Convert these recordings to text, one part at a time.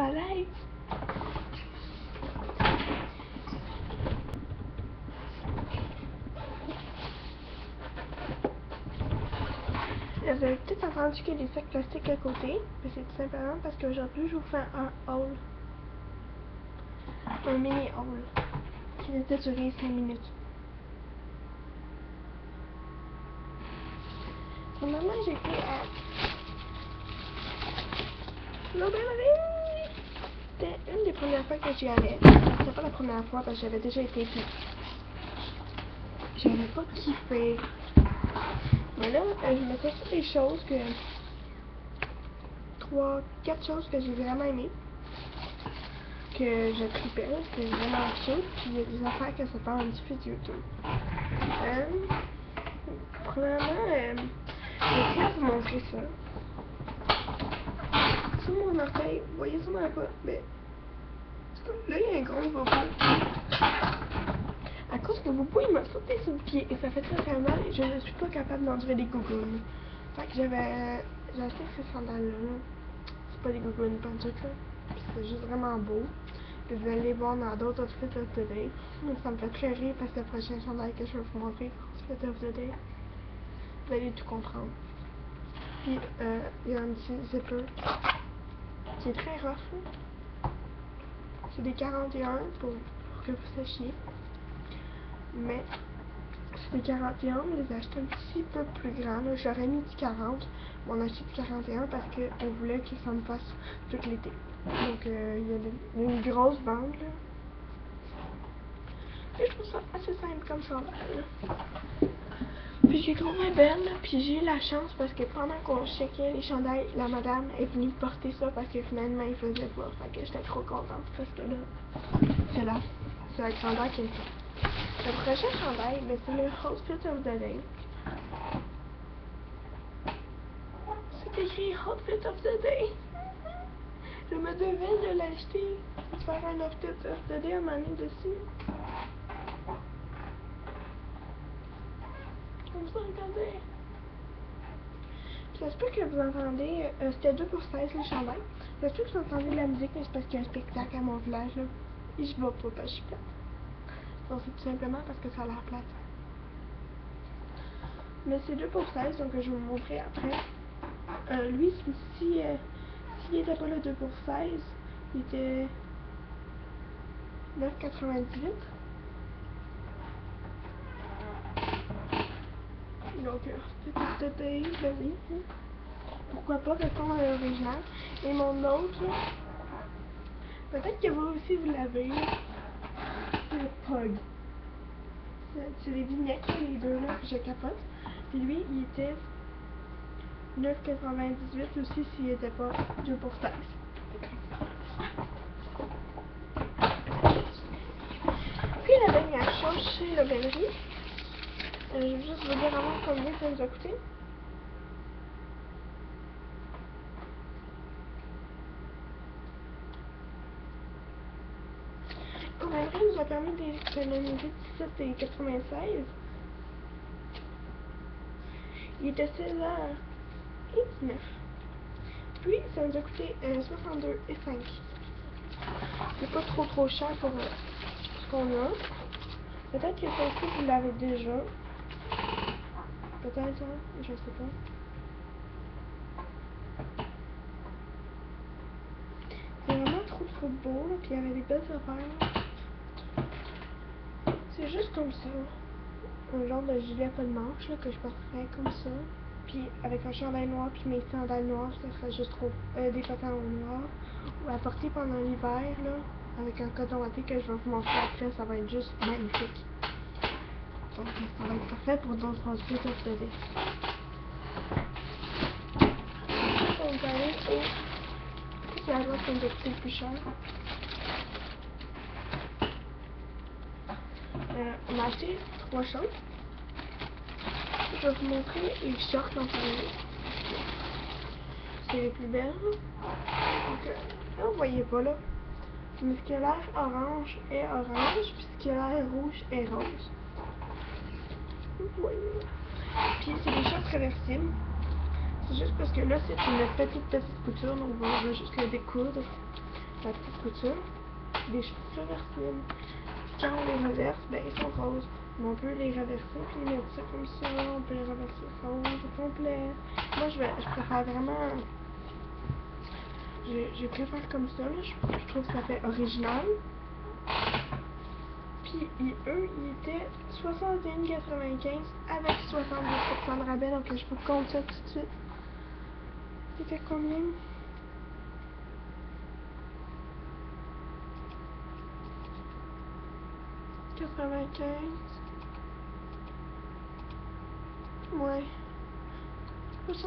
malaise. Vous avez peut-être entendu qu'il y a des sacs plastiques à côté, mais c'est tout simplement parce qu'aujourd'hui je vous fais un haul. Un mini haul qui va durer 5 minutes. Normalement j'étais à l'Aubainerie. C'était une des premières fois que j'y allais. C'était pas la première fois parce que j'avais déjà été puis j'avais pas kiffé. Mais là, je me suis fait des choses que 4 choses que j'ai vraiment aimées. Que je tripais, c'était vraiment cute, puis il y a des affaires que ça parle un petit peu de YouTube. Premièrement, je tiens à vous montrer ça. Sur mon orteil, vous voyez sûrement pas, mais là il y a un gros bobo. À cause que le bobo il m'a sauté sur le pied et ça fait très mal et je ne suis pas capable d'endurer des gougounes. Fait que j'ai acheté ces sandales-là. C'est pas des gougounes pantoute là, c'est juste vraiment beau. Vous allez voir dans d'autres outfits of the day. Ça me fait très rire parce que le prochain chandail que je vais vous montrer, outfit of the day, vous allez tout comprendre. Puis il y a un petit zipper qui est très rough. C'est des 41 pour que vous sachiez. Mais c'est des 41, on les a achetés un petit peu plus grands. J'aurais mis du 40, mais on a acheté du 41 parce qu'on voulait que ça me fasse tout l'été. Donc il y a une grosse bande là. Et je trouve ça assez simple comme chandail. Puis j'ai trouvé belle, puis j'ai eu la chance parce que pendant qu'on checkait les chandails, la madame est venue porter ça parce que finalement il faisait pas. Fait que j'étais trop contente parce que là, c'est le chandail qui me fait. Le prochain chandail, c'est le Outfit of the Day. C'est écrit Outfit of the Day. Je me devais de l'acheter, de faire un Outfit of the Day à un moment donné dessus. Comme ça, regardez. Ça se peut que vous entendez, c'était 2 pour 16 le chandail. Ça se peut que vous entendez de la musique, mais c'est parce qu'il y a un spectacle à mon village là. Et je vais pas parce que je suis plate. Donc c'est tout simplement parce que ça a l'air plate. Mais c'est 2 pour 16, donc je vais vous montrer après. Lui, s'il était pas le 2 pour 16, il était 9,98. Donc, c'est peut-être ben oui. Pourquoi pas répondre à l'original. Et mon autre, peut-être que vous aussi vous l'avez, c'est le Pug. C'est les vignettes, les deux là, que je capote. Puis lui, il était 9,98 aussi s'il n'était pas 2 pour 16. Puis la dernière chose chez l'Aubainerie, je vais juste vous dire avant combien ça nous a coûté. L'Aubainerie nous a permis d'économiser 17,96. Il était 16h19. Puis ça nous a coûté 62,5. C'est pas trop cher pour ce qu'on a. Peut-être que ça aussi vous l'avez déjà. Peut-être, hein? Je sais pas. C'est vraiment trop beau, là, puis il y avait des belles affaires. C'est juste comme ça. Un genre de gilet pas de manche, là, que je porterais comme ça. Puis avec un chandail noir, puis mes sandales noires, ça serait juste trop... des pantalons noirs. Ou à porter pendant l'hiver, là, avec un coton watté que je vais vous montrer après, ça va être juste magnifique. Donc ça va être parfait pour d'autres outfits of the day. On va aller au... C'est la boîte qui nous a coûté le plus cher. On a acheté 3 choses. Je vais vous montrer les shorts en premier. C'est les plus belles. Donc là, vous voyez pas là. Mais ce qui a l'air orange est orange, puis ce qui a l'air rouge est rose. Vous voyez. Puis c'est des shorts réversibles. C'est juste parce que là, c'est une petite couture, donc on va juste le découdre. la petite couture. Des cheveux réversibles. Puis quand on les reverse, ben ils sont roses. Mais on peut les reverser puis les mettre ça comme ça. On peut les reverser rose au complet. Moi, je préfère vraiment... Je préfère comme ça, là. Je trouve que ça fait original. Puis eux, ils étaient 61,95 avec 70% de rabais. Donc je vous compte ça tout de suite. C'était combien? « 95. Ouais. 70%.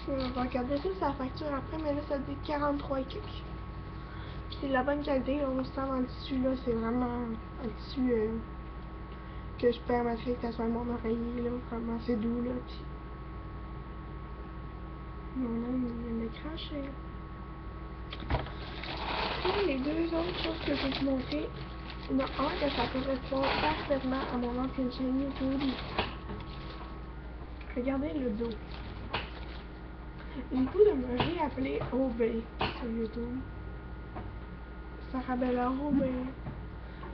Je vais regarder ça sur la facture après, mais là ça dit 43 et quelques. Puis c'est de la bonne qualité, là, on sent dans le tissu là, c'est vraiment un tissu que je permettrais que ça soit mon oreiller là, vraiment c'est doux là, puis mon âme il vient de cracher. Puis les deux autres choses que je vais vous montrer, il y en a un que ça correspond parfaitement à mon ancienne chaîne YouTube. Regardez le dos. J'ai le goût de me réappeler Obey sur YouTube. Sarabella Obey.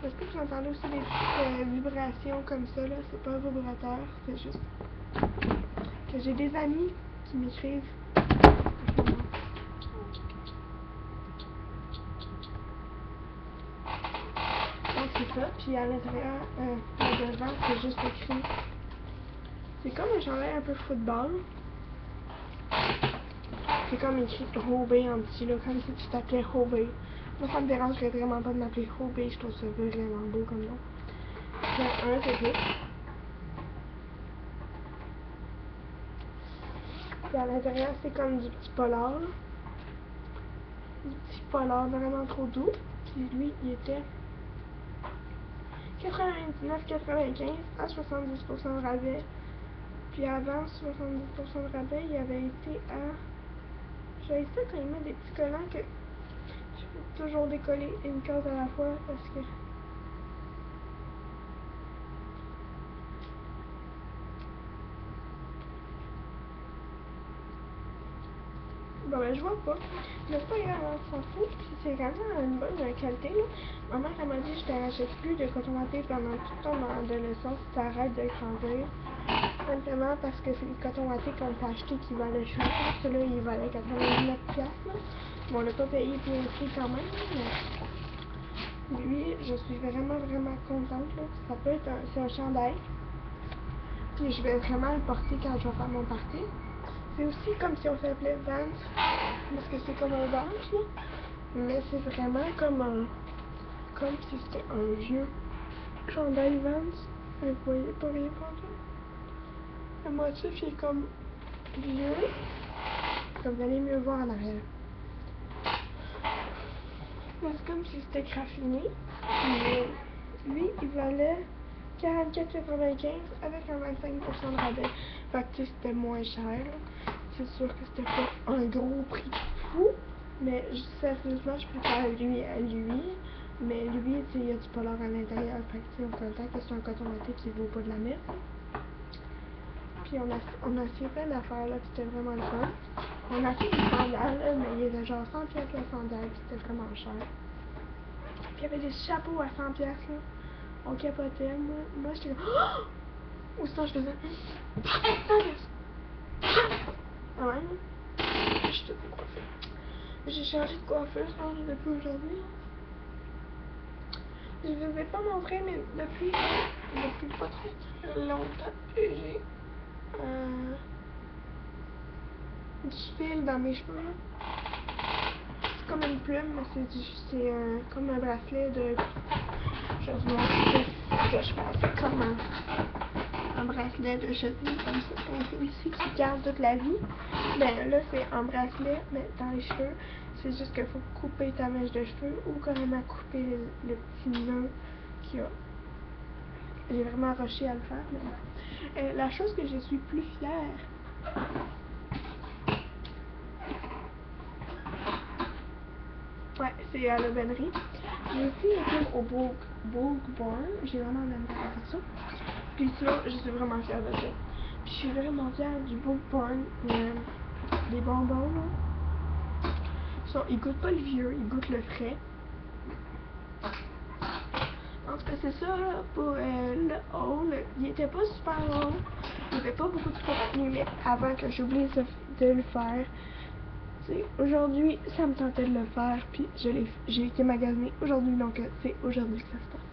Est-ce que vous entendez aussi des petites vibrations comme ça là? C'est pas un vibrateur, c'est juste que j'ai des amis qui m'écrivent. Donc c'est ça, puis à l'intérieur, le devant, c'est juste écrit. C'est comme un chandail un peu football. C'est comme écrit Obey en petit, là, comme si tu t'appelais Obey. Moi, ça me dérangerait vraiment pas de m'appeler Obey, je trouve ça vraiment beau comme nom. Un, c'est ça. Puis à l'intérieur, c'est comme du petit polar. Du petit polar vraiment trop doux. Puis lui, il était 99,95 à 70% de rabais. Puis avant 70% de rabais, il avait été à... J'avais ça quand il met des petits collants que je peux toujours décoller une case à la fois parce que... Bon ben je vois pas. Mais c'est pas grave, on s'en fout. Puis c'est vraiment une bonne qualité là. Ma mère elle m'a dit je t'achète plus de coton watté pendant toute ton adolescence si t'arrêtes de grandir. Simplement parce que c'est le coton watté qu'on t'a acheté qui valait cher. Celui-là il valait 99$. Là. Bon on l'a pas payé bien prix quand même, mais lui je suis vraiment contente là. Ça peut être c'est un chandail. Puis je vais vraiment le porter quand je vais faire mon party. C'est aussi comme si on s'appelait Vans, parce que c'est comme un Vans, là. Mais c'est vraiment comme si c'était un vieux chandail Vans. Vous voyez pas rien pendant. Le motif est comme vieux, comme vous allez mieux voir en arrière. C'est comme si c'était graffiné. Mais lui, il valait 44,95 avec un 25% de rabais. Fait que c'était moins cher. C'est sûr que c'était pas un gros prix fou. Mais sérieusement, je préfère lui à lui. Mais lui, il y a du polar à l'intérieur. Fait que on s'entend que c'est un coton watté qui vaut pas de la merde. Puis on a essayé plein d'affaires là, c'était vraiment le fun. On a fait des sandales là, mais il y avait genre 100$ la sandale, c'était vraiment cher. Puis il y avait des chapeaux à 100$ là. On capotait, moi j'étais comme ou sinon je faisais 100$. Ah ouais, je suis toute coiffée. J'ai changé de coiffeuse depuis aujourd'hui. Je ne vous ai pas montré, mais depuis pas très longtemps, j'ai du fil dans mes cheveux. C'est comme une plume, mais c'est comme un bracelet de... Je vais vous montrer ce que je fais. C'est comme un bracelet de cheville, comme ça, ici, qui garde toute la vie. Ben là, c'est un bracelet, mais dans les cheveux. C'est juste qu'il faut couper ta mèche de cheveux ou carrément couper le petit nœud qu'il y a. J'ai vraiment rushé à le faire. Mais la chose que je suis plus fière, ouais, c'est à l'aubainerie. J'ai aussi été au Bourg-Born. J'ai vraiment de la misère à faire ça. Puis ça, je suis vraiment fière de ça. Puis je suis vraiment fière du Bourg-Born. des bonbons, là. Ils goûtent pas le vieux, ils goûtent le frais. En tout cas, c'est ça, là, pour le haul. Il était pas super long. Il y avait pas beaucoup de contenu, mais avant que j'oublie de le faire, aujourd'hui, ça me tentait de le faire, puis j'ai été magasinée aujourd'hui, donc c'est aujourd'hui que ça se passe.